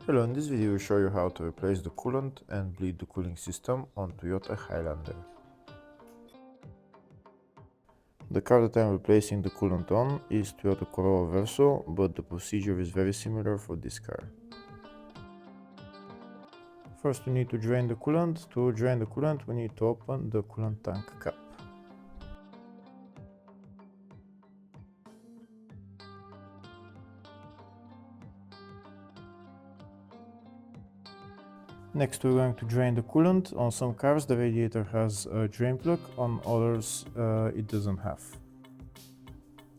Hello, in this video we show you how to replace the coolant and bleed the cooling system on Toyota Highlander. The car that I'm replacing the coolant on is Toyota Corolla Verso, but the procedure is very similar for this car. First we need to drain the coolant. To drain the coolant we need to open the coolant tank cap. Next we're going to drain the coolant. On some cars the radiator has a drain plug, on others it doesn't have.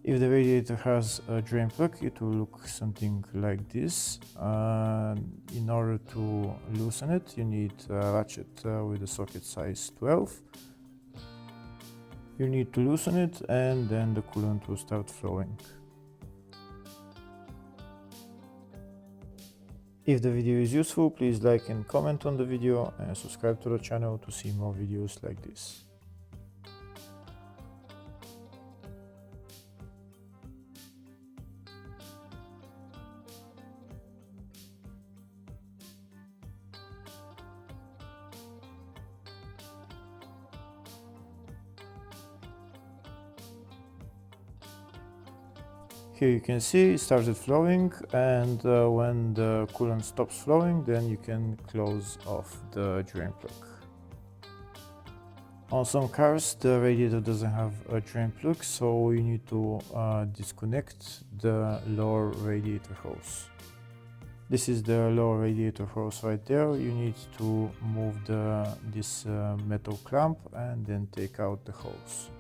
If the radiator has a drain plug it will look something like this. In order to loosen it you need a ratchet with a socket size 12. You need to loosen it and then the coolant will start flowing. If the video is useful, please like and comment on the video and subscribe to the channel to see more videos like this. Here you can see it started flowing, and when the coolant stops flowing then you can close off the drain plug. On some cars the radiator doesn't have a drain plug, so you need to disconnect the lower radiator hose. This is the lower radiator hose right there. You need to move this metal clamp and then take out the hose.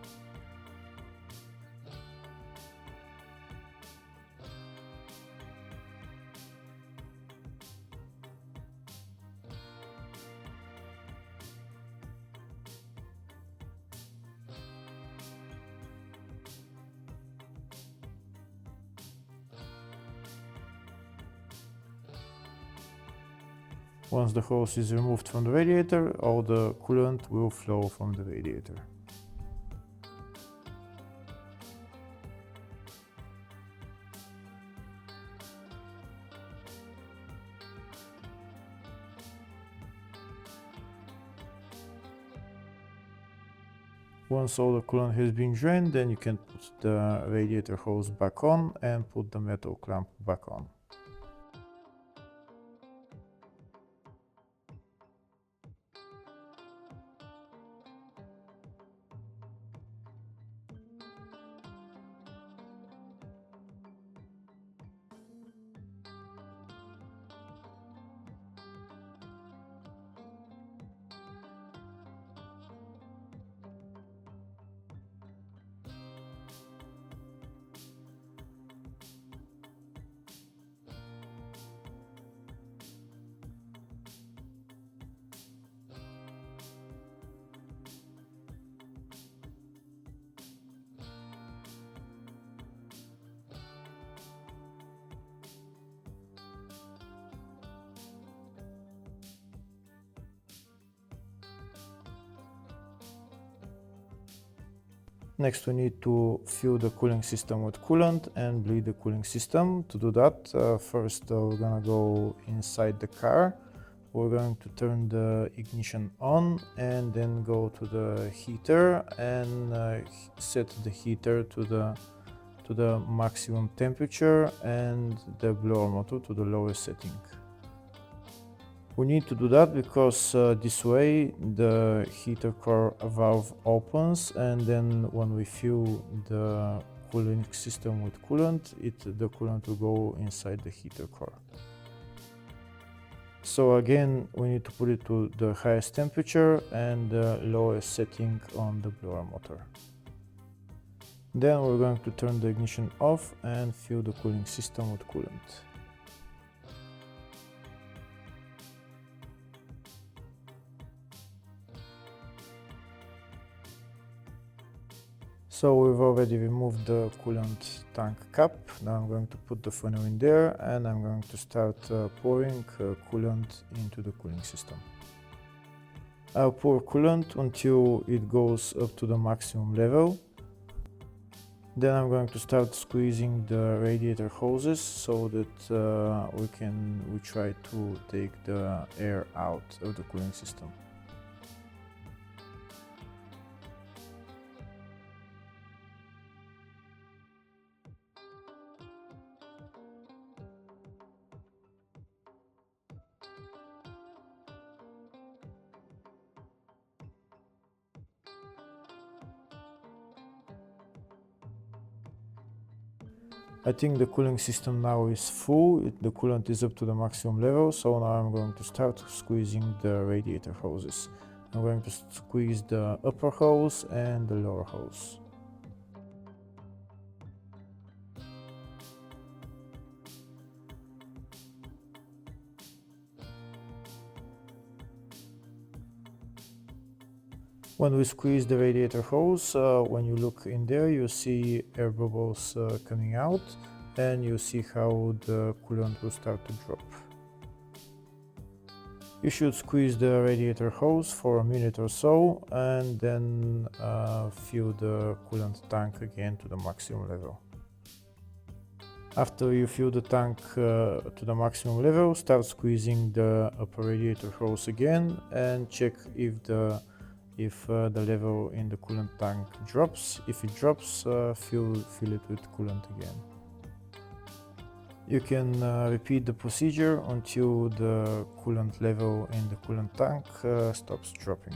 Once the hose is removed from the radiator, all the coolant will flow from the radiator. Once all the coolant has been drained, then you can put the radiator hose back on and put the metal clamp back on. Next we need to fill the cooling system with coolant and bleed the cooling system. To do that, first we're gonna go inside the car. We're going to turn the ignition on and then go to the heater and set the heater to the maximum temperature and the blower motor to the lowest setting. We need to do that because this way the heater core valve opens, and then when we fill the cooling system with coolant, the coolant will go inside the heater core. So again, we need to put it to the highest temperature and the lowest setting on the blower motor. Then we're going to turn the ignition off and fill the cooling system with coolant. So we've already removed the coolant tank cap. Now I'm going to put the funnel in there and I'm going to start pouring coolant into the cooling system. I'll pour coolant until it goes up to the maximum level. Then I'm going to start squeezing the radiator hoses so that we try to take the air out of the cooling system. I think the cooling system now is full, the coolant is up to the maximum level, so now I'm going to start squeezing the radiator hoses. I'm going to squeeze the upper hose and the lower hose. When we squeeze the radiator hose, when you look in there, you see air bubbles coming out, and you see how the coolant will start to drop. You should squeeze the radiator hose for a minute or so, and then fill the coolant tank again to the maximum level. After you fill the tank to the maximum level, start squeezing the upper radiator hose again and check if the level in the coolant tank drops. If it drops, fill it with coolant again. You can repeat the procedure until the coolant level in the coolant tank stops dropping.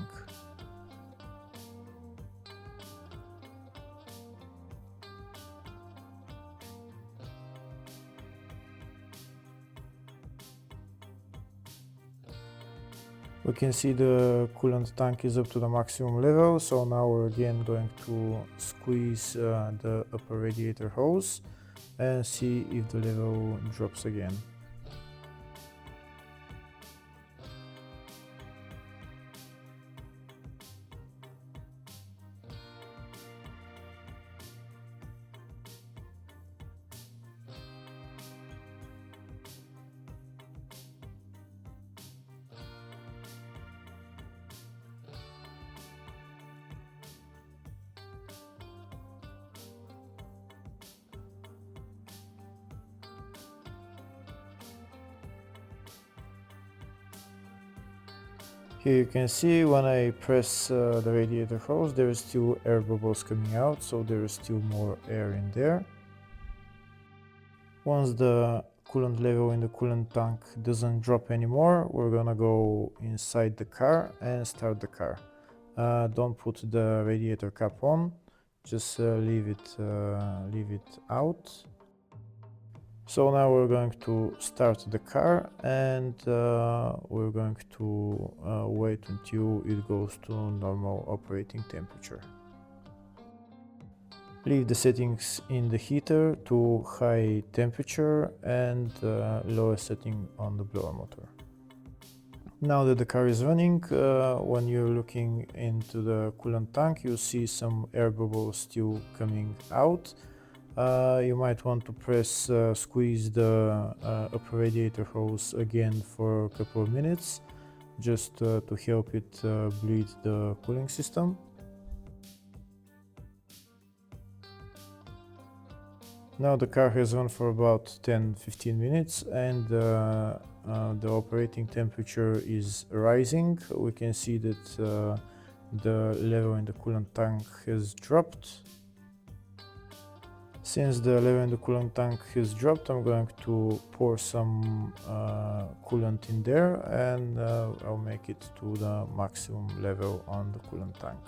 We can see the coolant tank is up to the maximum level, so now we're again going to squeeze the upper radiator hose and see if the level drops again. Here you can see when I press the radiator hose, there is still air bubbles coming out, so there is still more air in there. Once the coolant level in the coolant tank doesn't drop anymore, we're gonna go inside the car and start the car. Don't put the radiator cap on, just leave it out. So now we're going to start the car, and we're going to wait until it goes to normal operating temperature. Leave the settings in the heater to high temperature and lower setting on the blower motor. Now that the car is running, when you're looking into the coolant tank, you see some air bubbles still coming out. You might want to squeeze the upper radiator hose again for a couple of minutes, just to help it bleed the cooling system. Now the car has run for about 10-15 minutes, and the operating temperature is rising. We can see that the level in the coolant tank has dropped. Since the level in the coolant tank has dropped, I'm going to pour some coolant in there, and I'll make it to the maximum level on the coolant tank.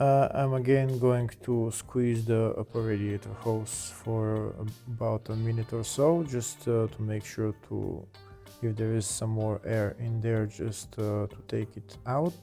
I'm again going to squeeze the upper radiator hose for about a minute or so, just to make sure to, if there is some more air in there, just to take it out.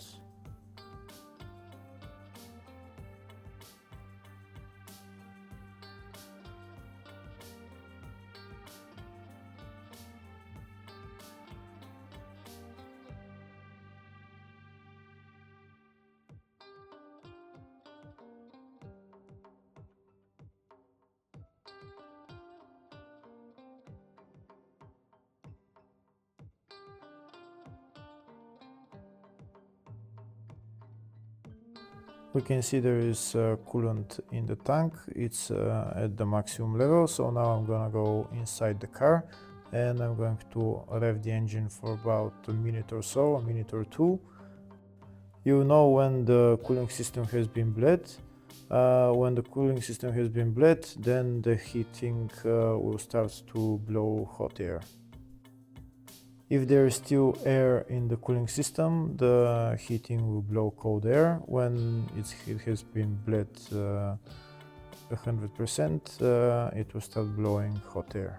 We can see there is coolant in the tank. It's at the maximum level, so now I'm gonna go inside the car and I'm going to rev the engine for about a minute or so, a minute or two. You know when the cooling system has been bled. When the cooling system has been bled, then the heating will start to blow hot air. If there is still air in the cooling system, the heating will blow cold air. When it has been bled 100%, it will start blowing hot air.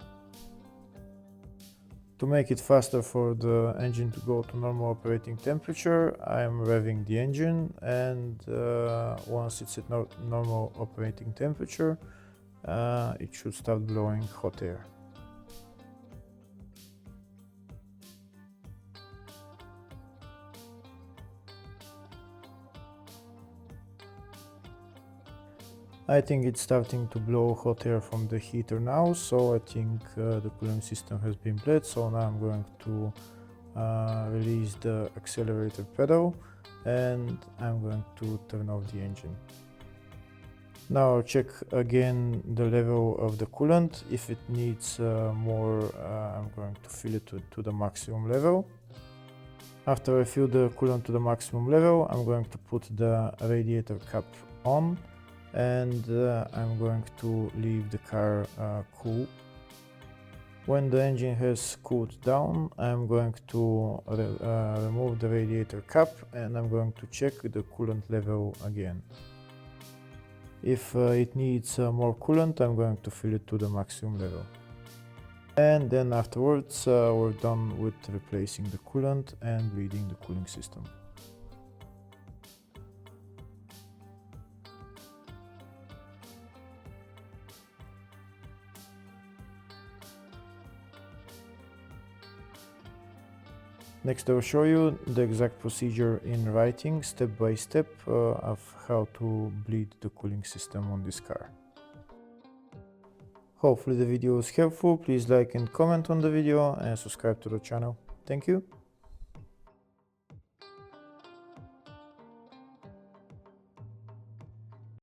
To make it faster for the engine to go to normal operating temperature, I am revving the engine, and once it's at normal operating temperature, it should start blowing hot air. I think it's starting to blow hot air from the heater now, so I think the cooling system has been bled. So now I'm going to release the accelerator pedal and I'm going to turn off the engine. Now I'll check again the level of the coolant. If it needs more, I'm going to fill it to the maximum level. After I fill the coolant to the maximum level, I'm going to put the radiator cap on, and I'm going to leave the car cool. When the engine has cooled down, I'm going to remove the radiator cap and I'm going to check the coolant level again. If it needs more coolant, I'm going to fill it to the maximum level. And then afterwards, we're done with replacing the coolant and bleeding the cooling system. Next, I will show you the exact procedure in writing, step by step, of how to bleed the cooling system on this car. Hopefully the video was helpful. Please like and comment on the video and subscribe to the channel. Thank you.